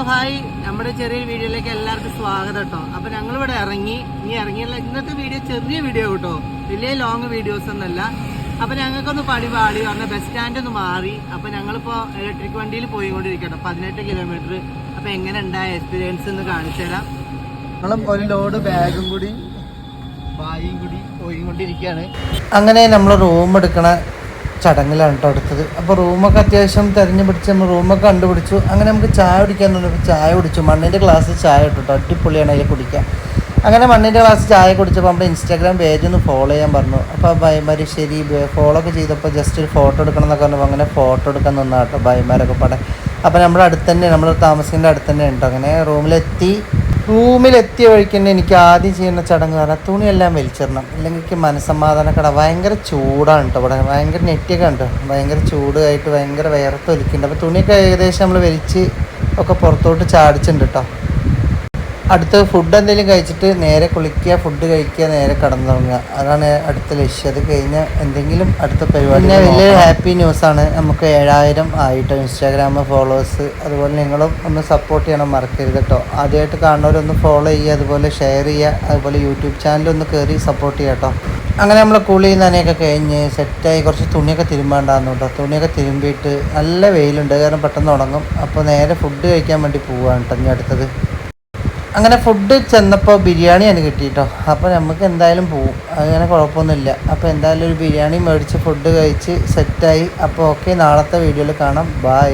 Hi, നമ്മുടെ ചെറിയൊരു വീഡിയോയിലേക്ക് എല്ലാവർക്കും സ്വാഗതം കേട്ടോ. അപ്പോൾ ഞങ്ങളിവിടെ ഇനി ഇറങ്ങിയുള്ള ഇന്നത്തെ വീഡിയോ ചെറിയ വീഡിയോ കേട്ടോ, വലിയ ലോങ് വീഡിയോസ് ഒന്നല്ല. അപ്പോൾ ഞങ്ങൾക്കൊന്ന് പാടി പറഞ്ഞ ബസ് സ്റ്റാൻഡ് ഒന്ന് മാറി. അപ്പോൾ ഞങ്ങളിപ്പോൾ ഇലക്ട്രിക് വണ്ടിയിൽ പോയിക്കൊണ്ടിരിക്കട്ടോ, 18 കിലോമീറ്റർ. അപ്പോൾ എങ്ങനെ ഉണ്ടായ എക്സ്പീരിയൻസ് എന്ന് കാണിച്ചു തരാം. ഞങ്ങളും ഒരു ലോഡ് ബാഗും കൂടി ബായും കൂടി പോയിക്കൊണ്ടിരിക്കുകയാണ്. അങ്ങനെ നമ്മൾ റൂം എടുക്കണ ചടങ്ങിലാണ് കേട്ടോ അടുത്തത്. അപ്പോൾ റൂമൊക്കെ അത്യാവശ്യം തിരഞ്ഞു പിടിച്ച് നമ്മൾ റൂമൊക്കെ കണ്ടുപിടിച്ചു. അങ്ങനെ നമുക്ക് ചായ കുടിക്കാൻ തോന്നിയപ്പോൾ ചായ കുടിച്ചു. മണ്ണിൻ്റെ ഗ്ലാസ് ചായ ഇട്ടു. അടിപൊളിയാണ് അതിൽ കുടിക്കാൻ. അങ്ങനെ മണ്ണിൻ്റെ ഗ്ലാസ് ചായ കുടിച്ചപ്പോൾ നമ്മുടെ ഇൻസ്റ്റാഗ്രാം പേജ് ഒന്ന് ഫോളോ ചെയ്യാൻ പറഞ്ഞു. അപ്പോൾ ഭായിമാർ ശരി ഫോളോ ഒക്കെ ചെയ്തപ്പോൾ ജസ്റ്റ് ഒരു ഫോട്ടോ എടുക്കണം എന്നൊക്കെ പറഞ്ഞപ്പോൾ അങ്ങനെ ഫോട്ടോ എടുക്കാൻ നിന്നാ കേട്ടോ ഭായിമാരൊക്കെ പാടെ. അപ്പോൾ നമ്മുടെ അടുത്ത് തന്നെ, നമ്മൾ താമസിക്കേണ്ട അടുത്ത് തന്നെ ഉണ്ടോ. അങ്ങനെ റൂമിലെത്തിയ വഴിക്ക് തന്നെ എനിക്ക് ആദ്യം ചെയ്യുന്ന ചടങ്ങ് പറഞ്ഞാൽ തുണിയെല്ലാം വലിച്ചിടണം, അല്ലെങ്കിൽ എനിക്ക് മനസ്സമാധാനക്കട. ഭയങ്കര ചൂടാണ് കേട്ടോ ഇവിടെ, ഭയങ്കര നെറ്റൊക്കെ ഉണ്ട്, ഭയങ്കര ചൂടായിട്ട് ഭയങ്കര വിയർത്ത് വലിക്കുന്നുണ്ട്. അപ്പോൾ തുണിയൊക്കെ ഏകദേശം നമ്മൾ വലിച്ച് ഒക്കെ പുറത്തോട്ട് ചാടിച്ചിട്ടുണ്ട് കേട്ടോ. അടുത്ത് ഫുഡ് എന്തെങ്കിലും കഴിച്ചിട്ട് നേരെ കുളിക്കുക, ഫുഡ് കഴിക്കുക, നേരെ കടന്നു തുടങ്ങുക. അതാണ് അടുത്ത ലക്ഷ്യം. അത് കഴിഞ്ഞാൽ എന്തെങ്കിലും അടുത്ത പരിപാടി. പിന്നെ വലിയൊരു ഹാപ്പി ന്യൂസാണ്, നമുക്ക് 7000 ആയിട്ടോ ഇൻസ്റ്റാഗ്രാം ഫോളോവേഴ്സ്. അതുപോലെ നിങ്ങളും ഒന്ന് സപ്പോർട്ട് ചെയ്യണം, മറക്കരുത് കേട്ടോ. ആദ്യമായിട്ട് കാണുന്നവരൊന്ന് ഫോളോ ചെയ്യുക, അതുപോലെ ഷെയർ ചെയ്യുക, അതുപോലെ യൂട്യൂബ് ചാനലൊന്ന് കയറി സപ്പോർട്ട് ചെയ്യുക കേട്ടോ. അങ്ങനെ നമ്മൾ കുളി നനയൊക്കെ കഴിഞ്ഞ് സെറ്റായി. കുറച്ച് തുണിയൊക്കെ തിരുമ്പാണ്ടായിരുന്നു കേട്ടോ. തുണിയൊക്കെ തിരുമ്പിയിട്ട് നല്ല വെയിലുണ്ട്, കാരണം പെട്ടെന്ന് ഉണങ്ങും. അപ്പോൾ നേരെ ഫുഡ് കഴിക്കാൻ വേണ്ടി പോവുകയാണ് കേട്ടോ ഇനി അടുത്തത്. അങ്ങനെ ഫുഡ് ചെന്നപ്പോൾ ബിരിയാണിയാണ് കിട്ടിയിട്ടോ. അപ്പോൾ നമുക്ക് എന്തായാലും പോവും, അങ്ങനെ കുഴപ്പമൊന്നുമില്ല. അപ്പോൾ എന്തായാലും ഒരു ബിരിയാണി മേടിച്ച് ഫുഡ് കഴിച്ച് സെറ്റായി. അപ്പോൾ ഓക്കെ, നാളത്തെ വീഡിയോയിൽ കാണാം. ബൈ.